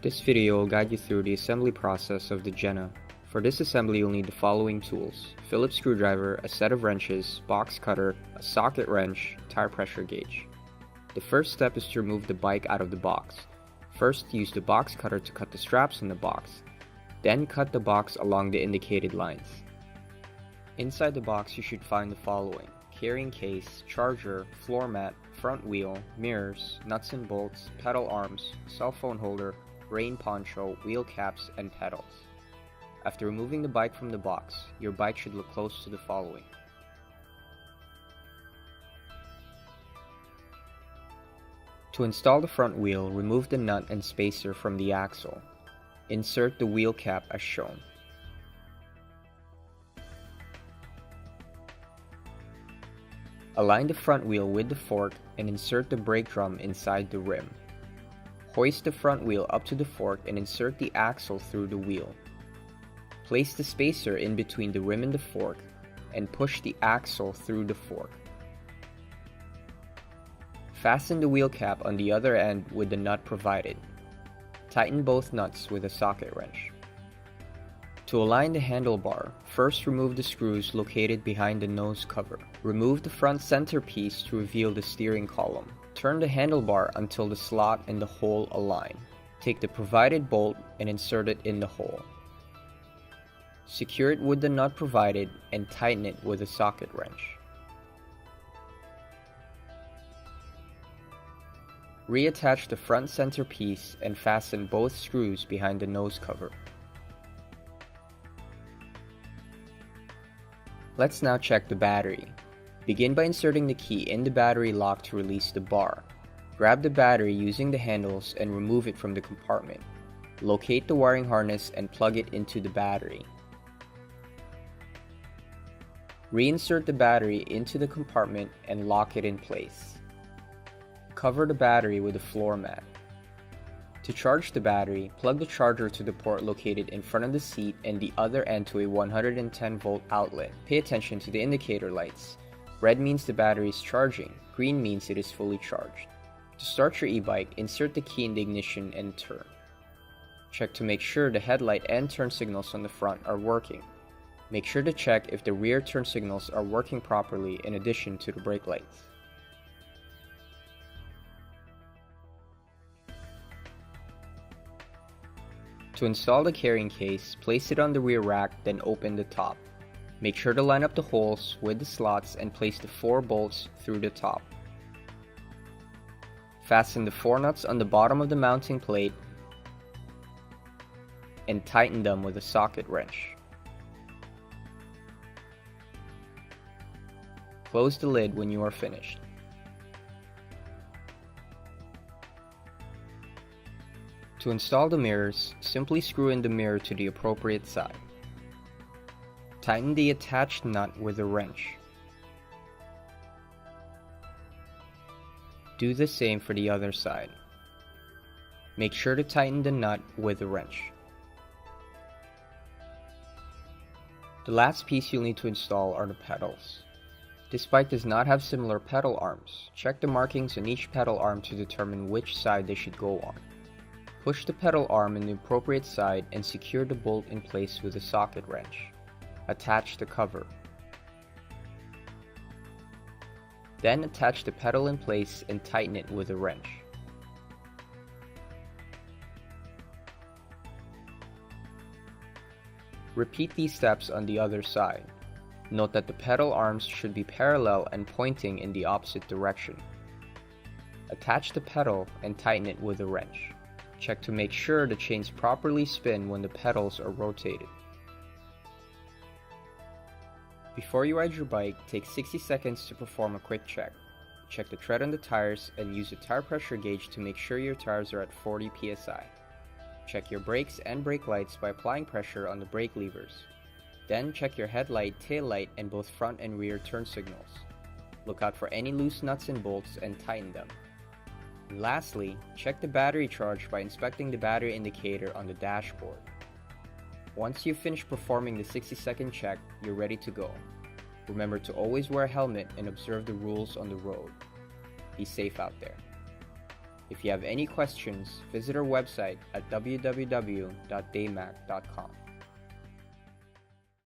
This video will guide you through the assembly process of the Jena. For this assembly, you'll need the following tools: Phillips screwdriver, a set of wrenches, box cutter, a socket wrench, tire pressure gauge. The first step is to remove the bike out of the box. First, use the box cutter to cut the straps in the box. Then cut the box along the indicated lines. Inside the box, you should find the following: carrying case, charger, floor mat, front wheel, mirrors, nuts and bolts, pedal arms, cell phone holder, rain poncho, wheel caps, and pedals. After removing the bike from the box, your bike should look close to the following. To install the front wheel, remove the nut and spacer from the axle. Insert the wheel cap as shown. Align the front wheel with the fork and insert the brake drum inside the rim. Hoist the front wheel up to the fork and insert the axle through the wheel. Place the spacer in between the rim and the fork and push the axle through the fork. Fasten the wheel cap on the other end with the nut provided. Tighten both nuts with a socket wrench. To align the handlebar, first remove the screws located behind the nose cover. Remove the front centerpiece to reveal the steering column. Turn the handlebar until the slot and the hole align. Take the provided bolt and insert it in the hole. Secure it with the nut provided and tighten it with a socket wrench. Reattach the front centerpiece and fasten both screws behind the nose cover. Let's now check the battery. Begin by inserting the key in the battery lock to release the bar. Grab the battery using the handles and remove it from the compartment. Locate the wiring harness and plug it into the battery. Reinsert the battery into the compartment and lock it in place. Cover the battery with a floor mat. To charge the battery, plug the charger to the port located in front of the seat and the other end to a 110-volt outlet. Pay attention to the indicator lights. Red means the battery is charging, green means it is fully charged. To start your e-bike, insert the key in the ignition and turn. Check to make sure the headlight and turn signals on the front are working. Make sure to check if the rear turn signals are working properly in addition to the brake lights. To install the carrying case, place it on the rear rack, then open the top. Make sure to line up the holes with the slots and place the 4 bolts through the top. Fasten the 4 nuts on the bottom of the mounting plate and tighten them with a socket wrench. Close the lid when you are finished. To install the mirrors, simply screw in the mirror to the appropriate side. Tighten the attached nut with a wrench. Do the same for the other side. Make sure to tighten the nut with a wrench. The last piece you'll need to install are the pedals. This bike does not have similar pedal arms. Check the markings on each pedal arm to determine which side they should go on. Push the pedal arm in the appropriate side and secure the bolt in place with a socket wrench. Attach the cover. Then attach the pedal in place and tighten it with a wrench. Repeat these steps on the other side. Note that the pedal arms should be parallel and pointing in the opposite direction. Attach the pedal and tighten it with a wrench. Check to make sure the chains properly spin when the pedals are rotated. Before you ride your bike, take 60 seconds to perform a quick check. Check the tread on the tires and use a tire pressure gauge to make sure your tires are at 40 psi. Check your brakes and brake lights by applying pressure on the brake levers. Then check your headlight, tail light, and both front and rear turn signals. Look out for any loose nuts and bolts and tighten them. And lastly, check the battery charge by inspecting the battery indicator on the dashboard. Once you've finished performing the 60-second check, you're ready to go. Remember to always wear a helmet and observe the rules on the road. Be safe out there. If you have any questions, visit our website at www.daymak.com.